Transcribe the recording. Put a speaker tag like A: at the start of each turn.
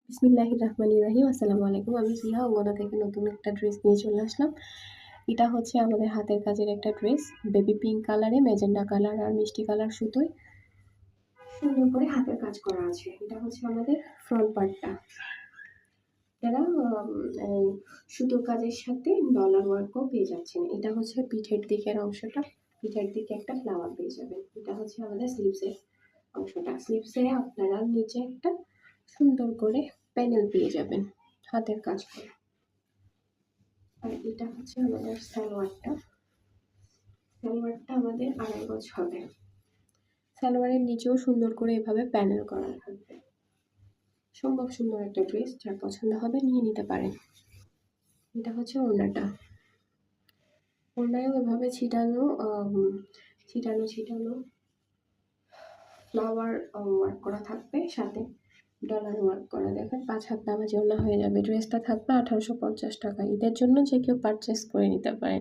A: বিসমিল্লাহির রহমানির রহিম। আসসালামু আলাইকুম। আমি জিয়া অঙ্গনা থেকে নতুন একটা ড্রেস নিয়ে চলে আসলাম। এটা হচ্ছে আমাদের হাতের কাজের একটা ড্রেস। বেবি পিঙ্ক কালারে ম্যাজেন্ডা কালার আর মিষ্টি কালার সুতোয় সুন্দর করে হাতের কাজ করা আছে। এটা হচ্ছে আমাদের ফ্রন্ট পার্টটা। যারা সুতোর কাজের সাথে ডলার ওয়ার্কও পেয়ে যাচ্ছেন। এটা হচ্ছে পিঠের দিকের অংশটা। পিঠের দিকে একটা ফ্লাওয়ার পেয়ে যাবেন। এটা হচ্ছে আমাদের স্লিভসের অংশটা। স্লিভসে আপনারা নিচে একটা সুন্দর করে প্যানেল পেয়ে যাবেন হাতের কাজ করে। আর এটা হচ্ছে আমাদের সালোয়ারটা। সালোয়ারটা আমাদের 2.5 গজ হবে। সালোয়ারের নিচেও সুন্দর করে এভাবে প্যানেল করা থাকবে। সম্ভব সুন্দর একটা ড্রেস, যার পছন্দ হবে নিয়ে নিতে পারেন। এটা হচ্ছে ওড়নাটা। ওড়নায়ও এভাবে ছিটানো ছিটানো ফ্লাওয়ার ওয়ার্ক করা থাকবে, সাথে ডলার ওয়ার্ক করা। দেখেন 5 হাত নামাজি ওড়না হয়ে যাবে। ড্রেসটা থাকবে 1850 টাকা। ঈদের জন্য যে কেউ পারচেস করে নিতে পারেন।